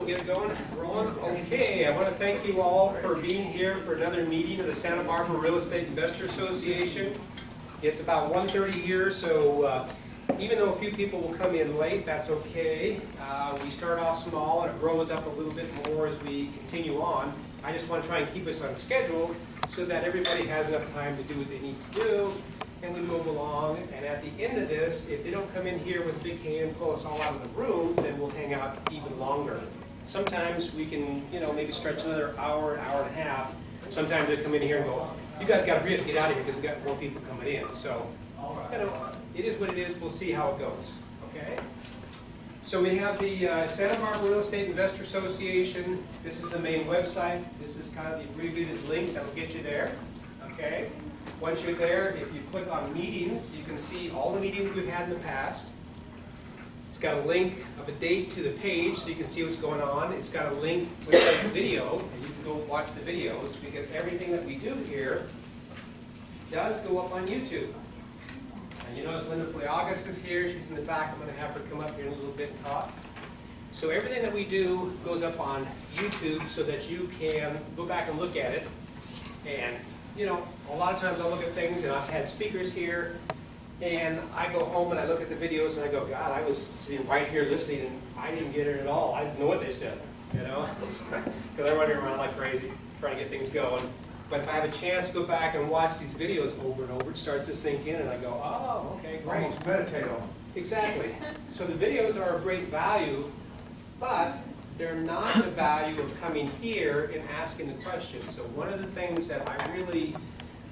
get it going. Rolling. Okay, I want to thank you all for being here for another meeting of the Santa Barbara Real Estate Investor Association. It's about 1:30 here, so even though a few people will come in late, that's okay. We start off small and it grows up a little bit more as we continue on. I just want to try and keep us on schedule so that everybody has enough time to do what they need to do, and we move along. And at the end of this, if they don't come in here with a big can and pull us all out of the room, then we'll hang out even longer. Sometimes we can, maybe stretch another hour, an hour and a half. Sometimes they come in here and go, you guys got to hurry up and get out of here because we've got more people coming in. So, it is what it is. We'll see how it goes. Okay? So we have the Santa Barbara Real Estate Investor Association. This is the main website. This is kind of the abbreviated link that will get you there. Okay? Once you're there, if you click on meetings, you can see all the meetings we've had in the past. It's got a link of a date to the page so you can see what's going on. It's got a link with the video, and you can go watch the videos because everything that we do here does go up on YouTube. And you notice Linda Pliagas is here. She's in the back. I'm going to have her come up here in a little bit and talk. So everything that we do goes up on YouTube so that you can go back and look at it. And, a lot of times I'll look at things, and I've had speakers here, and I go home and I look at the videos and I go, God, I was sitting right here listening and I didn't get it at all. I didn't know what they said, because I'm running around like crazy trying to get things going. But if I have a chance to go back and watch these videos over and over, it starts to sink in and I go, oh, okay, great. Almost meditate on them. Exactly. So the videos are of great value, but they're not the value of coming here and asking the questions. So one of the things that I really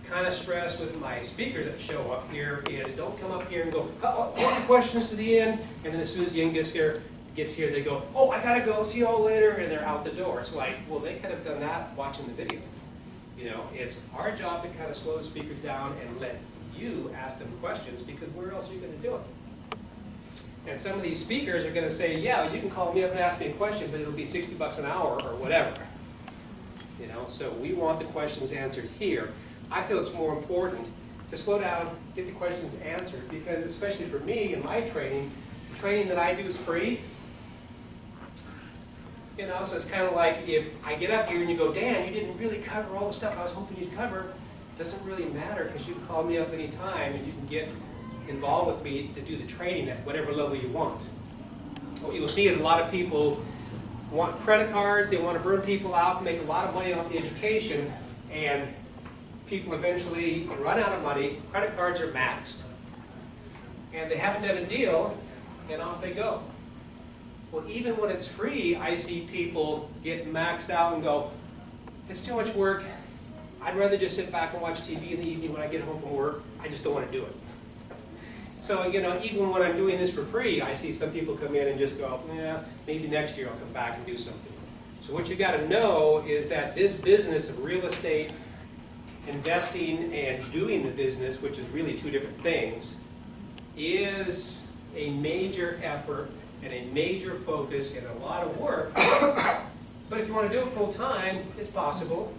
kind of stress with my speakers that show up here is don't come up here and go, oh, all your questions to the end, and then as soon as the end gets here, they go, oh, I gotta go, see you all later, and they're out the door. It's like, well, they could have done that watching the video. It's our job to kind of slow the speakers down and let you ask them questions, because where else are you going to do it? And some of these speakers are going to say, yeah, you can call me up and ask me a question, but it'll be $60 an hour or whatever. So we want the questions answered here. I feel it's more important to slow down, get the questions answered, because especially for me in my training, the training that I do is free. So it's kind of like if I get up here and you go, Dan, you didn't really cover all the stuff I was hoping you'd cover. It doesn't really matter because you can call me up anytime and you can get involved with me to do the training at whatever level you want. What you'll see is a lot of people want credit cards, they want to burn people out, make a lot of money off the education, and people eventually run out of money, credit cards are maxed, and they haven't done a deal, and off they go. Well, even when it's free, I see people get maxed out and go, it's too much work. I'd rather just sit back and watch TV in the evening when I get home from work. I just don't want to do it. So, even when I'm doing this for free, I see some people come in and just go, yeah, maybe next year I'll come back and do something. So what you got to know is that this business of real estate, investing and doing the business, which is really two different things, is a major effort and a major focus and a lot of work. But if you want to do it full time, it's possible.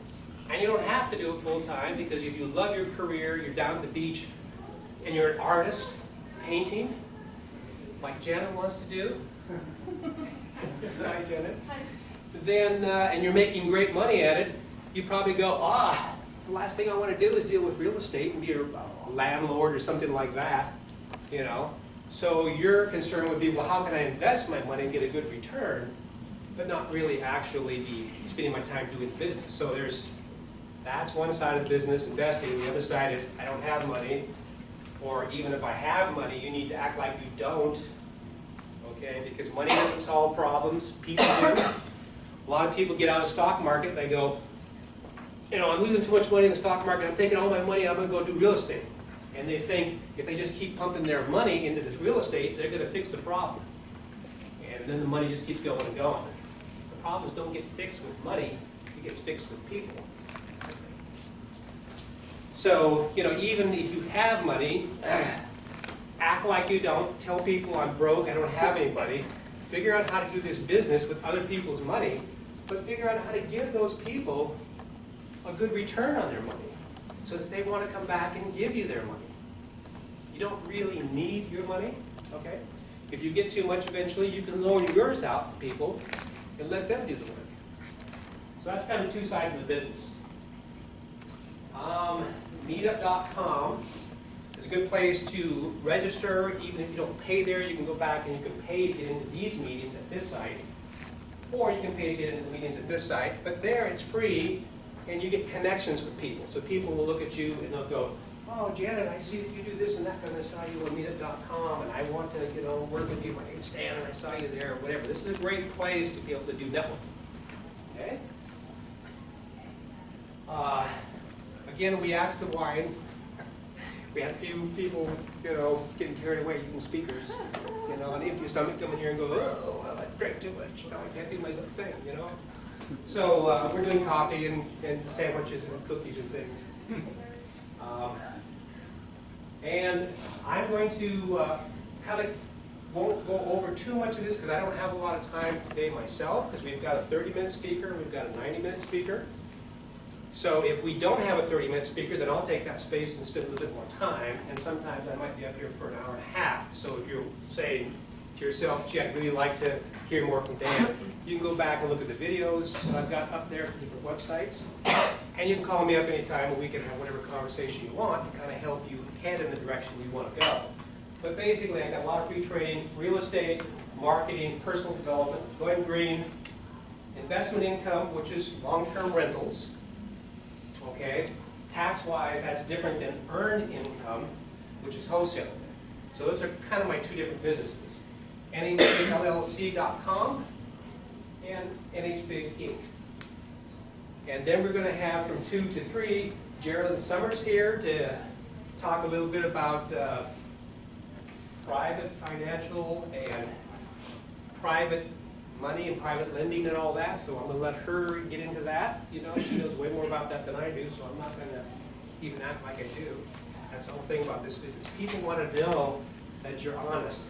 And you don't have to do it full time, because if you love your career, you're down at the beach, and you're an artist, painting, like Janet wants to do. Hi, Janet. Hi. Then, and you're making great money at it, you probably go, the last thing I want to do is deal with real estate and be a landlord or something like that, So your concern would be, well, how can I invest my money and get a good return, but not really actually be spending my time doing business? So that's one side of the business, investing. The other side is, I don't have money, or even if I have money, you need to act like you don't, okay? Because money doesn't solve problems, people do. A lot of people get out of the stock market, they go, I'm losing too much money in the stock market, I'm taking all my money, I'm going to go do real estate. And they think if they just keep pumping their money into this real estate, they're going to fix the problem. And then the money just keeps going and going. The problems don't get fixed with money, it gets fixed with people. So, even if you have money, act like you don't, tell people I'm broke, I don't have anybody, figure out how to do this business with other people's money, but figure out how to give those people a good return on their money so that they want to come back and give you their money. You don't really need your money, okay? If you get too much eventually, you can loan yours out to people and let them do the work. So that's kind of two sides of the business. Meetup.com is a good place to register. Even if you don't pay there, you can go back and you can pay to get into these meetings at this site, or you can pay to get into the meetings at this site. But there it's free, and you get connections with people. So people will look at you and they'll go, "Oh, Janet, I see that you do this and that because I saw you on Meetup.com, and I want to, work with you. My name's Stan, and I saw you there, or whatever." This is a great place to be able to do networking. Okay. Again, we asked the wine. We had a few people, getting carried away, even speakers, on an empty stomach coming here and go, "Oh, I drank too much. I can't do my little thing, So we're doing coffee and sandwiches and cookies and things. And I'm going to won't go over too much of this because I don't have a lot of time today myself, because we've got a 30-minute speaker and we've got a 90-minute speaker. So if we don't have a 30-minute speaker, then I'll take that space and spend a little bit more time, and sometimes I might be up here for an hour and a half. So if you're saying to yourself, "Gee, I'd really like to hear more from Dan," you can go back and look at the videos that I've got up there from different websites, and you can call me up anytime and we can have whatever conversation you want to kind of help you head in the direction you want to go. But basically, I've got a lot of free training: real estate, marketing, personal development, going green, investment income, which is long-term rentals. Okay, tax-wise, that's different than earned income, which is wholesale. So those are kind of my two different businesses: NHBigLLC.com and NHBig Inc. And then we're going to have from 2 to 3 Geraldine Summers here to talk a little bit about private financial and private money and private lending and all that. So I'm going to let her get into that. She knows way more about that than I do, so I'm not going to even act like I do. That's the whole thing about this business. People want to know that you're honest.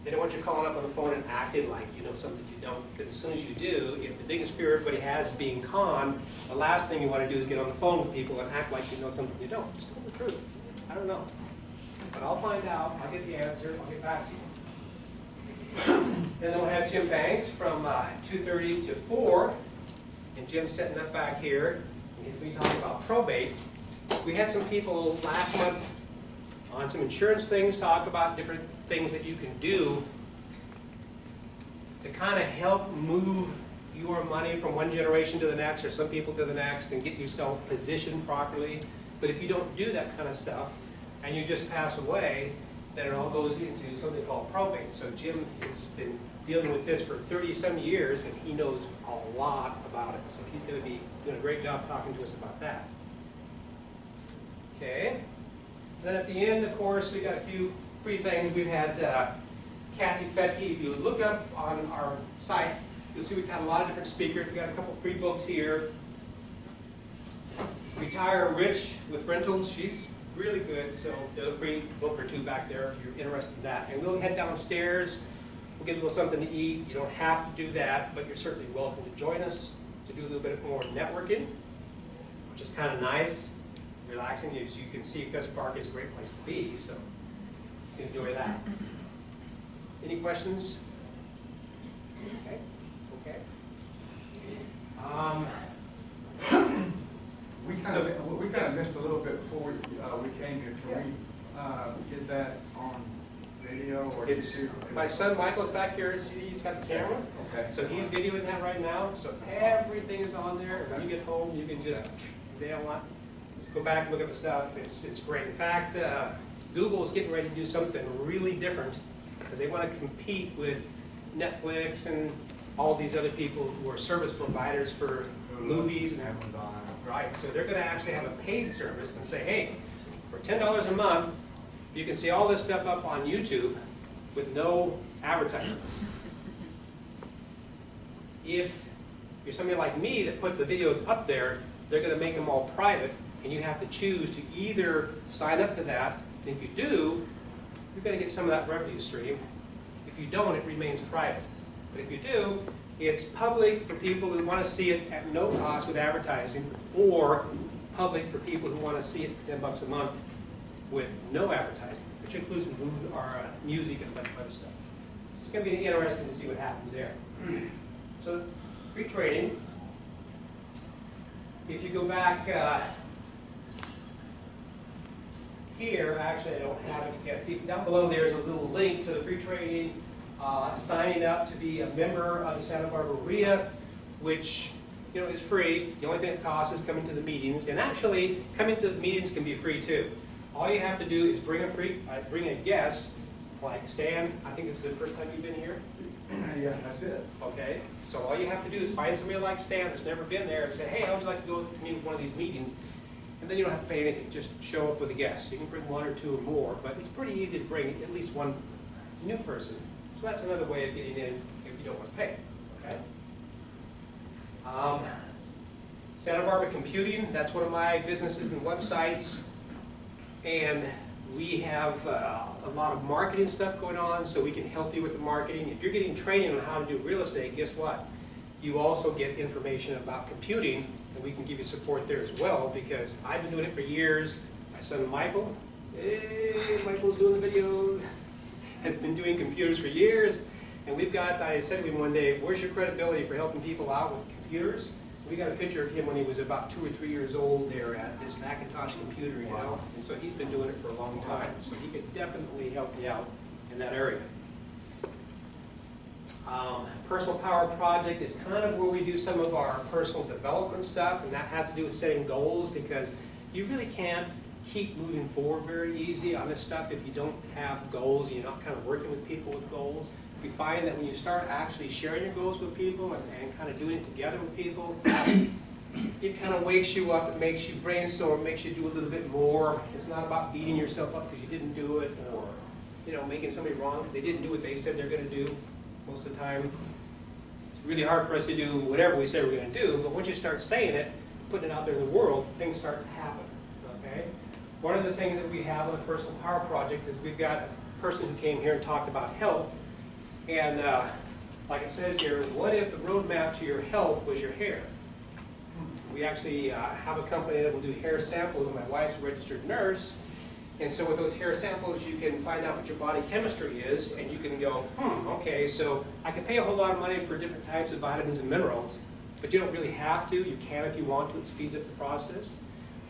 They don't want you calling up on the phone and acting like you know something you don't, because as soon as you do, if the biggest fear everybody has is being conned, the last thing you want to do is get on the phone with people and act like you know something you don't. Just tell the truth. I don't know. But I'll find out. I'll get the answer. I'll get back to you. Then we'll have Jim Banks from 2:30 to 4. And Jim's setting up back here. He's going to be talking about probate. We had some people last month on some insurance things talk about different things that you can do to kind of help move your money from one generation to the next, or some people to the next, and get yourself positioned properly. But if you don't do that kind of stuff and you just pass away, then it all goes into something called probate. So Jim has been dealing with this for 30-some years, and he knows a lot about it. So he's going to be doing a great job talking to us about that. Okay. Then at the end, of course, we got a few free things. We've had Kathy Fetke. If you look up on our site, you'll see we've got a lot of different speakers. We've got a couple free books here. Retire Rich with Rentals. She's really good, so there's a free book or two back there if you're interested in that. And we'll head downstairs. We'll get a little something to eat. You don't have to do that, but you're certainly welcome to join us to do a little bit more networking, which is kind of nice, relaxing. As you can see, Fest Park is a great place to be, so you can enjoy that. Any questions? Okay. Okay. We kind of missed a little bit before we came here. Can we get that on video or it's YouTube? My son Michael's back here. See, he's got the camera. Okay. So he's videoing that right now. So everything is on there. When you get home, you can just go back and look at the stuff. It's great. In fact, Google is getting ready to do something really different because they want to compete with Netflix and all these other people who are service providers for movies and Amazon. right. So they're going to actually have a paid service and say, hey, for $10 a month, you can see all this stuff up on YouTube with no advertisements. If you're somebody like me that puts the videos up there, they're going to make them all private, and you have to choose to either sign up to that, and if you do, you're going to get some of that revenue stream. If you don't, it remains private. But if you do, it's public for people who want to see it at no cost with advertising, or public for people who want to see it for $10 a month with no advertising, which includes music and a bunch of other stuff. So it's going to be interesting to see what happens there. So, free training. If you go back here, actually I don't have it, you can't see, but down below there's a little link to the free training, signing up to be a member of the Santa Barbara REIA, which is free. The only thing it costs is coming to the meetings, and actually coming to the meetings can be free too. All you have to do is bring a guest, like Stan. I think this is the first time you've been here. Yeah, that's it. Okay, so all you have to do is find somebody like Stan that's never been there and say, hey, how would you like to go to meet with one of these meetings? And then you don't have to pay anything, just show up with a guest. You can bring one or two or more, but it's pretty easy to bring at least one new person. So that's another way of getting in if you don't want to pay, okay? Santa Barbara Computing, that's one of my businesses and websites. And we have a lot of marketing stuff going on, so we can help you with the marketing. If you're getting training on how to do real estate, guess what? You also get information about computing, and we can give you support there as well, because I've been doing it for years. My son Michael, hey, Michael's doing the videos, has been doing computers for years. And we've got, I said to him one day, where's your credibility for helping people out with computers? We got a picture of him when he was about 2 or 3 years old there at this Macintosh computer, and so he's been doing it for a long time, so he could definitely help you out in that area. Personal Power Project is kind of where we do some of our personal development stuff, and that has to do with setting goals, because you really can't keep moving forward very easy on this stuff if you don't have goals and you're not kind of working with people with goals. We find that when you start actually sharing your goals with people and kind of doing it together with people, it kind of wakes you up, it makes you brainstorm, makes you do a little bit more. It's not about beating yourself up because you didn't do it, or making somebody wrong because they didn't do what they said they're going to do. Most of the time, it's really hard for us to do whatever we say we're going to do, but once you start saying it, putting it out there in the world, things start to happen, okay? One of the things that we have on the Personal Power Project is we've got a person who came here and talked about health. And like it says here, what if the roadmap to your health was your hair? We actually have a company that will do hair samples, and my wife's a registered nurse. And so with those hair samples, you can find out what your body chemistry is, and you can go, okay, so I can pay a whole lot of money for different types of vitamins and minerals, but you don't really have to. You can if you want to. It speeds up the process.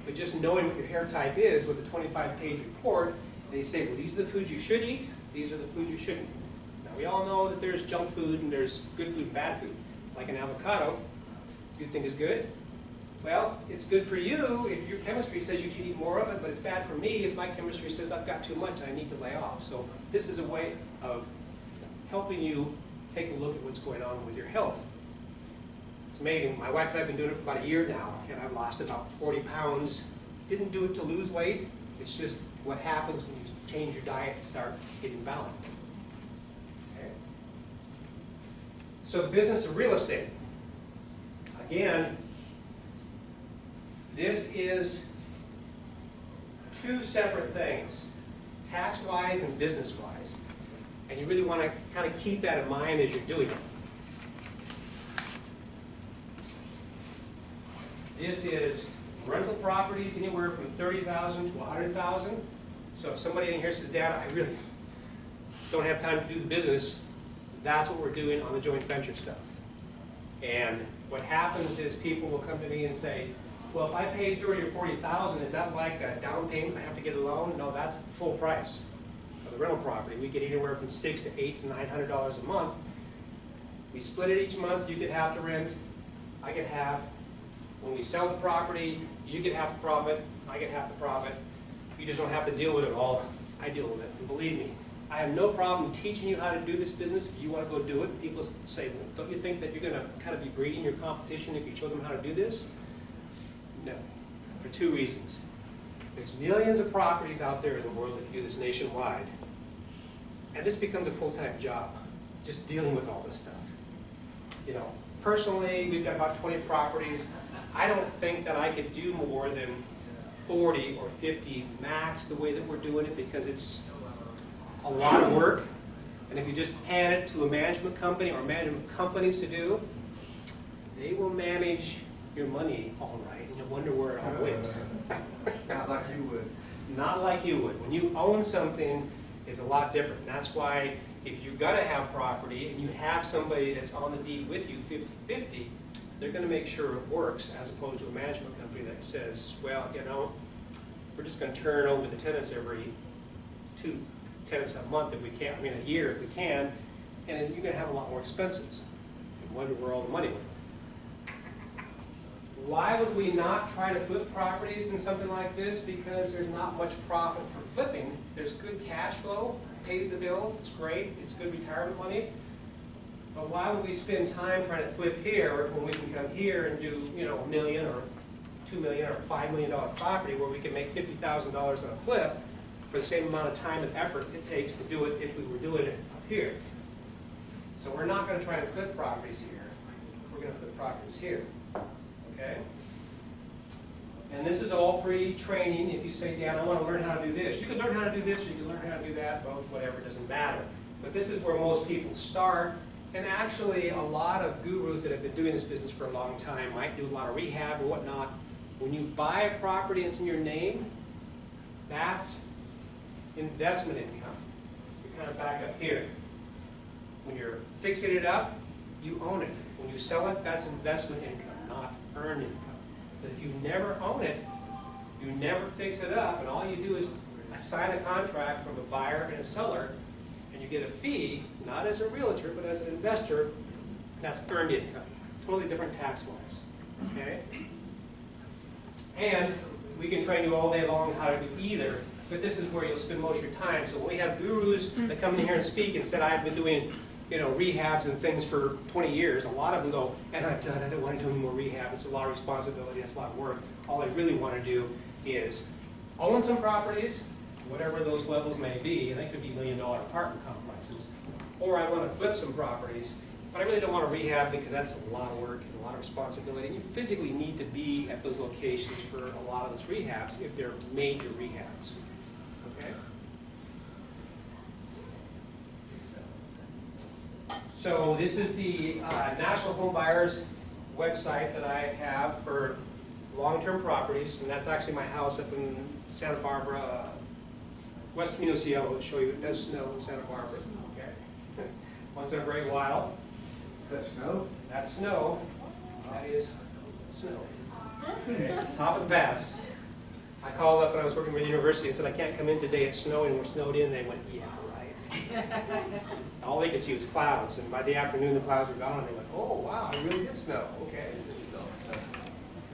But just knowing what your hair type is with a 25-page report, they say, well, these are the foods you should eat, these are the foods you shouldn't eat. We all know that there's junk food and there's good food and bad food. Like an avocado, you think is good? Well, it's good for you if your chemistry says you should eat more of it, but it's bad for me if my chemistry says I've got too much and I need to lay off. So this is a way of helping you take a look at what's going on with your health. It's amazing. My wife and I have been doing it for about a year now, and I've lost about 40 pounds. Didn't do it to lose weight. It's just what happens when you change your diet and start getting balanced. So the business of real estate. Again, this is two separate things, tax-wise and business-wise. And you really want to kind of keep that in mind as you're doing it. This is rental properties anywhere from $30,000 to $100,000. So if somebody in here says, Dad, I really don't have time to do the business, that's what we're doing on the joint venture stuff. And what happens is people will come to me and say, well, if I paid $30,000 or $40,000, is that like a down payment? I have to get a loan? No, that's the full price of the rental property. We get anywhere from $600 to $800 to $900 a month. We split it each month. You get half the rent, I get half. When we sell the property, you get half the profit, I get half the profit. You just don't have to deal with it all. I deal with it, and believe me, I have no problem teaching you how to do this business if you want to go do it. People say, well, don't you think that you're going to kind of be breeding your competition if you show them how to do this? No, for two reasons. There's millions of properties out there in the world if you do this nationwide. And this becomes a full-time job, just dealing with all this stuff. Personally, we've got about 20 properties. I don't think that I could do more than 40 or 50 max the way that we're doing it, because it's a lot of work. And if you just hand it to a management company or management companies to do, they will manage your money all right, and you'll wonder where it all went. Not like you would. Not like you would. When you own something, it's a lot different. That's why If you're gonna have property and you have somebody that's on the deed with you 50-50, they're gonna make sure it works, as opposed to a management company that says, well, you know, we're just gonna turn over the tenants every 2 tenants a month if we can, I mean a year if we can, and then you're gonna have a lot more expenses. And wonder where all the money went. Why would we not try to flip properties in something like this? Because there's not much profit for flipping. There's good cash flow, pays the bills, it's great, it's good retirement money. But why would we spend time trying to flip here when we can come here and do, you know, $1 million or $2 million or $5 million property where we can make $50,000 on a flip for the same amount of time and effort it takes to do it if we were doing it up here? So we're not going to try to flip properties here. We're going to flip properties here. Okay? And this is all free training. If you say, Dan, I want to learn how to do this, you can learn how to do this or you can learn how to do that, both, whatever, it doesn't matter. But this is where most people start. And actually, a lot of gurus that have been doing this business for a long time might do a lot of rehab and whatnot. When you buy a property and it's in your name, that's investment income. You kind of back up here. When you're fixing it up, you own it. When you sell it, that's investment income, not earned income. But if you never own it, you never fix it up, and all you do is sign a contract from a buyer and a seller, and you get a fee, not as a realtor, but as an investor, that's earned income. Totally different tax-wise, okay? And we can train you all day long how to do either, but this is where you'll spend most of your time. So when we have gurus that come in here and speak and said, I've been doing, you know, rehabs and things for 20 years, a lot of them go, and I'm done, I don't want to do any more rehab, it's a lot of responsibility, it's a lot of work. All I really want to do is own some properties, whatever those levels may be, and they could be $1 million apartment complexes, or I want to flip some properties, but I really don't want to rehab because that's a lot of work and a lot of responsibility, and you physically need to be at those locations for a lot of those rehabs if they're major rehabs. Okay? So this is the National Home Buyers website that I have for long-term properties, and that's actually my house up in Santa Barbara, West Camino Cielo. I'll show you, it does snow in Santa Barbara. Okay. Once in a great while. Is that snow? That's snow. That is snow. Okay. Top of the pass. I called up when I was working with the university and said, I can't come in today, it's snowing. We're snowed in. They went, yeah, right. All they could see was clouds, and by the afternoon the clouds were gone, and they went, oh wow, it really did snow. Okay.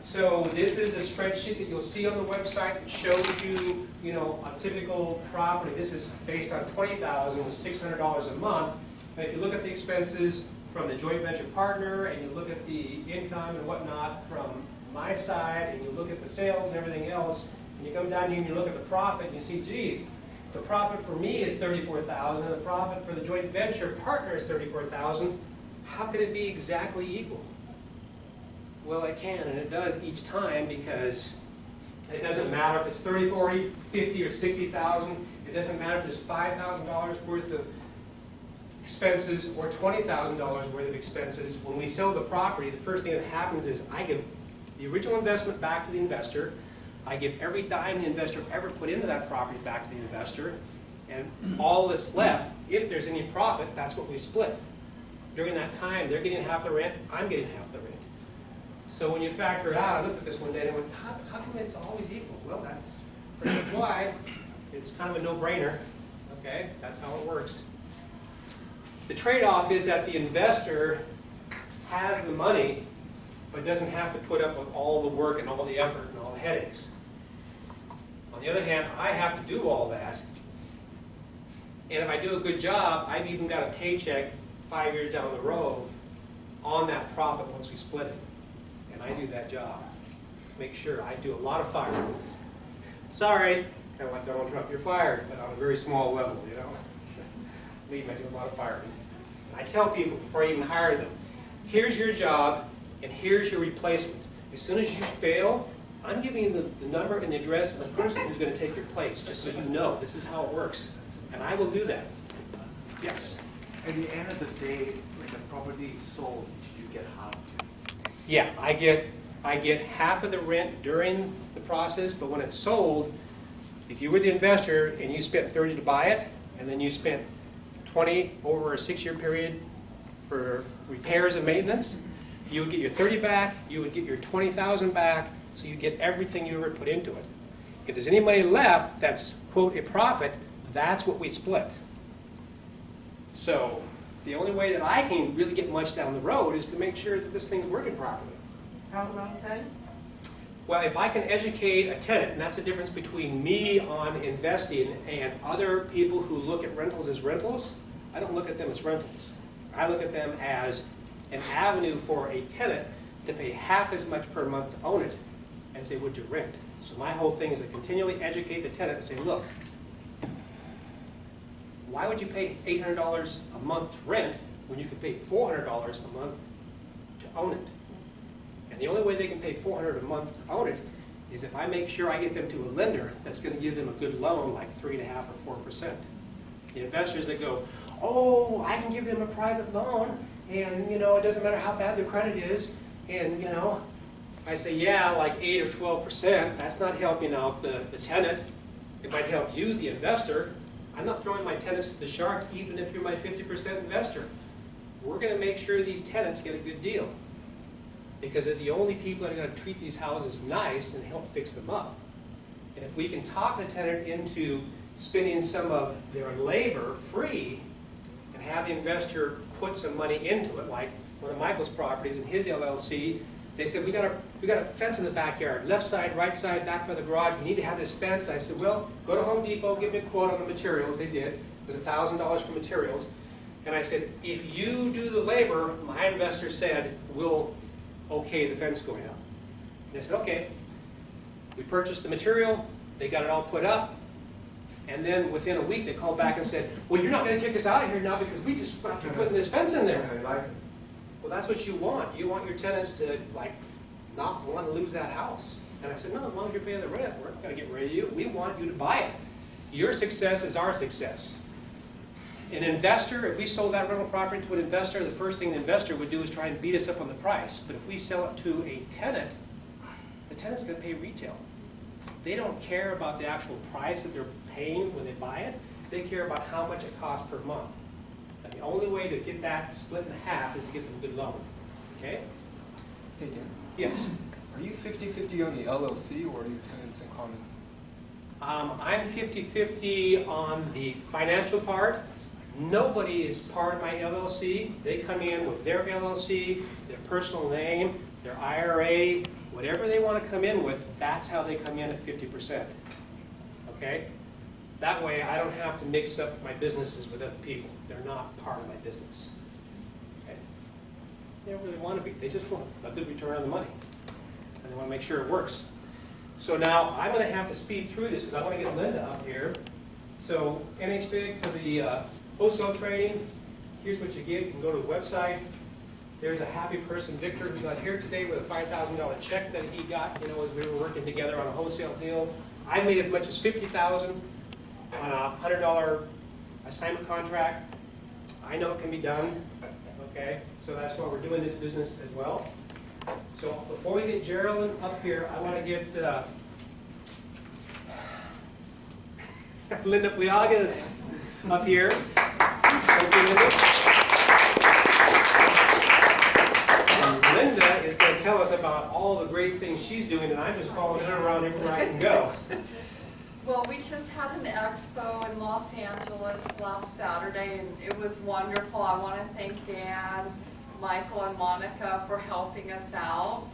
So this is a spreadsheet that you'll see on the website that shows you, you know, a typical property. This is based on $20,000 with $600 a month. And if you look at the expenses from the joint venture partner, and you look at the income and whatnot from my side, and you look at the sales and everything else, and you come down here and you look at the profit, and you see, geez, the profit for me is $34,000, and the profit for the joint venture partner is $34,000. How could it be exactly equal? Well, it can, and it does each time, because it doesn't matter if it's 30, 40, 50, or 60,000. It doesn't matter if there's $5,000 worth of expenses or $20,000 worth of expenses. When we sell the property, the first thing that happens is I give the original investment back to the investor. I give every dime the investor ever put into that property back to the investor, and all that's left, if there's any profit, that's what we split. During that time, they're getting half the rent, I'm getting half the rent. So when you factor it out, I looked at this one day and I went, how come it's always equal? Well, that's pretty much why. It's kind of a no-brainer. Okay, that's how it works. The trade-off is that the investor has the money, but doesn't have to put up with all the work and all the effort and all the headaches. On the other hand, I have to do all that. And if I do a good job, I've even got a paycheck 5 years down the road on that profit once we split it. And I do that job to make sure. I do a lot of firing. Sorry, kind of like Donald Trump, you're fired, but on a very small level, you know. Believe me, I do a lot of firing. I tell people before I even hire them, here's your job and here's your replacement. As soon as you fail, I'm giving you the number and the address of the person who's going to take your place, just so you know this is how it works. And I will do that. Yes? At the end of the day, when the property is sold, you get half. Yeah, I get half of the rent during the process, but when it's sold, if you were the investor and you spent $30 to buy it, and then you spent 20 over a 6-year period for repairs and maintenance, you would get your 30 back, you would get your 20,000 back, so you get everything you ever put into it. If there's any money left that's, quote, a profit, that's what we split. So the only way that I can really get much down the road is to make sure that this thing's working properly. How long time? Well, if I can educate a tenant, and that's the difference between me on investing and other people who look at rentals as rentals, I don't look at them as rentals. I look at them as an avenue for a tenant to pay half as much per month to own it as they would to rent. So my whole thing is to continually educate the tenant and say, look, why would you pay $800 a month to rent when you could pay $400 a month to own it? And the only way they can pay $400 a month to own it is if I make sure I get them to a lender that's going to give them a good loan, like 3.5% or 4%. The investors that go, oh, I can give them a private loan, and it doesn't matter how bad their credit is, and I say, yeah, like 8 or 12%. That's not helping out the tenant. It might help you, the investor. I'm not throwing my tenants to the shark, even if you're my 50% investor. We're going to make sure these tenants get a good deal, because they're the only people that are going to treat these houses nice and help fix them up. And if we can talk the tenant into spending some of their labor free and have the investor put some money into it, like one of Michael's properties in his LLC, they said, we got a fence in the backyard, left side, right side, back by the garage, we need to have this fence. I said, well, go to Home Depot, give me a quote on the materials. They did. It was $1,000 for materials. And I said, if you do the labor, my investor said, we'll okay the fence going up. They said, okay. We purchased the material, they got it all put up, and then within a week they called back and said, well, you're not going to kick us out of here now because we just got to putting this fence in there. Well, that's what you want. You want your tenants to not want to lose that house. And I said, no, as long as you're paying the rent, we're not going to get rid of you. We want you to buy it. Your success is our success. An investor, if we sold that rental property to an investor, the first thing the investor would do is try and beat us up on the price. But if we sell it to a tenant, the tenant's going to pay retail. They don't care about the actual price that they're paying when they buy it. They care about how much it costs per month. And the only way to get that split in half is to get them a good loan. Okay? Hey, Dan. Yes? Are you 50-50 on the LLC, or are you tenants in common? I'm 50-50 on the financial part. Nobody is part of my LLC. They come in with their LLC, their personal name, their IRA, whatever they want to come in with, that's how they come in at 50%. Okay? That way I don't have to mix up my businesses with other people. They're not part of my business. Okay? They don't really want to be. They just want a good return on the money. And they want to make sure it works. So now I'm going to have to speed through this because I want to get Linda up here. So NHBIG for the wholesale trading, here's what you get. You can go to the website. There's a happy person, Victor, who's not here today, with a $5,000 check that he got, as we were working together on a wholesale deal. I made as much as $50,000 on a $100 assignment contract. I know it can be done, okay? So that's why we're doing this business as well. So before we get Geraldine up here, I want to get Linda Pliagas up here. Thank you, Linda. Linda is going to tell us about all the great things she's doing, and I'm just following her around everywhere I can go. Well, we just had an expo in Los Angeles last Saturday, and it was wonderful. I want to thank Dan, Michael, and Monica for helping us out.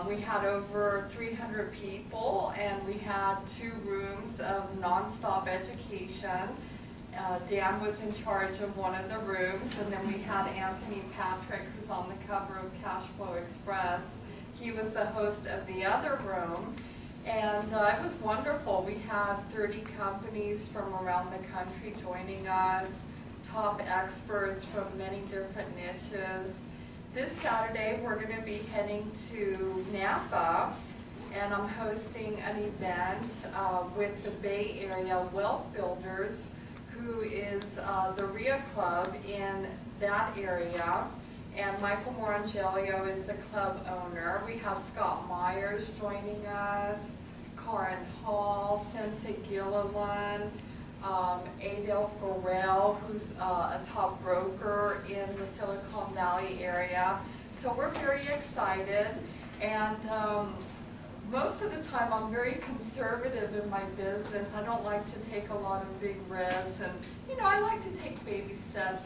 We had over 300 people, and we had 2 rooms of nonstop education. Dan was in charge of one of the rooms, and then we had Anthony Patrick, who's on the cover of Cash Flow Express. He was the host of the other room, and it was wonderful. We had 30 companies from around the country joining us, top experts from many different niches. This Saturday, we're going to be heading to Napa, and I'm hosting an event with the Bay Area Wealth Builders, who is the SBREIA club in that area, and Michael Morangelio is the club owner. We have Scott Myers joining us, Karen Hall, Sensei Gilliland, Adel Gorel, who's a top broker in the Silicon Valley area. So we're very excited, and most of the time I'm very conservative in my business. I don't like to take a lot of big risks, and you know, I like to take baby steps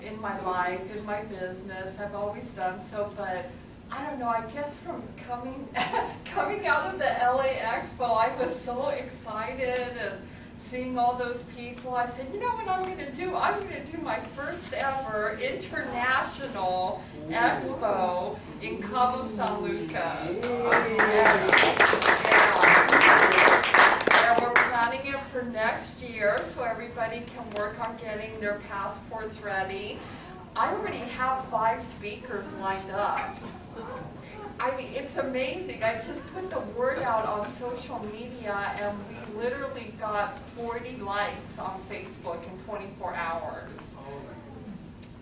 in my life, in my business. I've always done so, but I don't know, I guess from coming out of the LA Expo, I was so excited and seeing all those people. I said, you know what I'm gonna do? I'm gonna do my first ever international expo in Cabo San Lucas. And we're planning it for next year, so everybody can work on getting their passports ready. I already have 5 speakers lined up. I mean, it's amazing. I just put the word out on social media, and we literally got 40 likes on Facebook in 24 hours.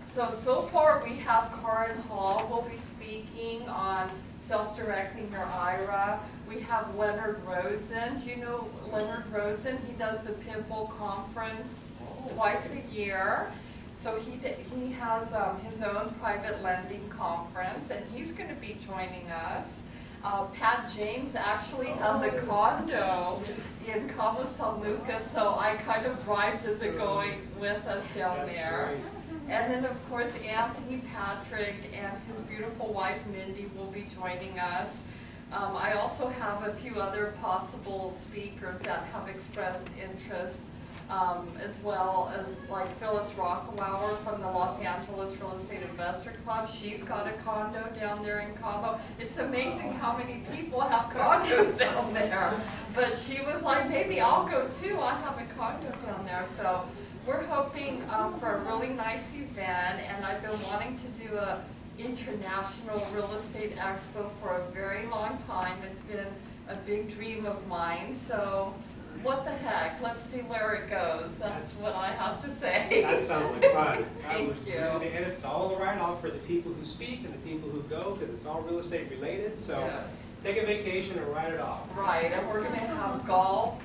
So far we have Karen Hall will be speaking on self-directing your IRA. We have Leonard Rosen. Do you know Leonard Rosen? He does the Pitbull Conference twice a year. So he has his own private lending conference, and he's going to be joining us. Pat James actually has a condo in Cabo San Lucas, so I kind of bribed him to go with us down there. And then, of course, Anthony Patrick and his beautiful wife, Mindy, will be joining us. I also have a few other possible speakers that have expressed interest, as well as like Phyllis Rockauer from the Los Angeles Real Estate Investor Club. She's got a condo down there in Cabo. It's amazing how many people have condos down there. But she was like, maybe I'll go too. I have a condo down there. So we're hoping for a really nice event, and I've been wanting to do a international real estate expo for a very long time. It's been a big dream of mine. So what the heck? Let's see where it goes. That's what I have to say. That sounds like fun. Thank you. And it's all right off for the people who speak and the people who go, because it's all real estate related. So Yes. take a vacation and write it off. Right, and we're going to have golf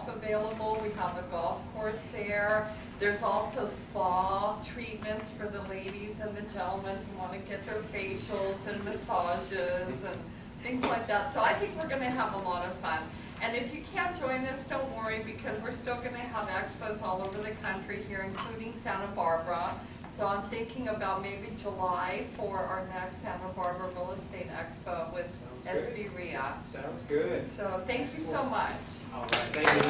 available. We have a golf course there. There's also spa treatments for the ladies and the gentlemen who want to get their facials and massages and things like that. So I think we're going to have a lot of fun. And if you can't join us, don't worry, because we're still going to have expos all over the country here, including Santa Barbara. So I'm thinking about maybe July for our next Santa Barbara Real Estate Expo with Sounds good. SBREIA. Sounds good. So thank you so much. All right, thank you.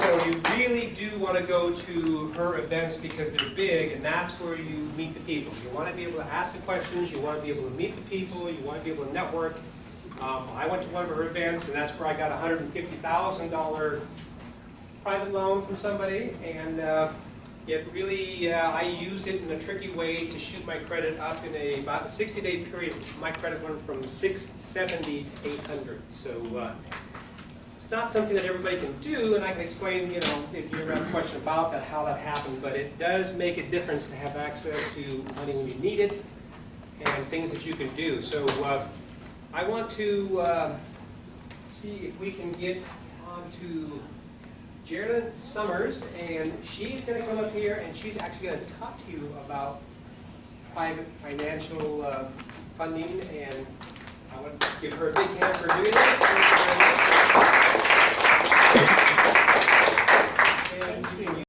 So you really do want to go to her events because they're big, and that's where you meet the people. You want to be able to ask the questions, you want to be able to meet the people, you want to be able to network. I went to one of her events, and that's where I got a $150,000 private loan from somebody, and it really, I used it in a tricky way to shoot my credit up in about a 60-day period. My credit went from 670 to 800. So it's not something that everybody can do, and I can explain, you know, if you have a question about that, how that happened. But it does make a difference to have access to money when you need it, and things that you can do. So I want to see if we can get on to Jared Summers, and she's going to come up here, and she's actually going to talk to you about private financial funding, and I want to give her a big hand for doing this. And you can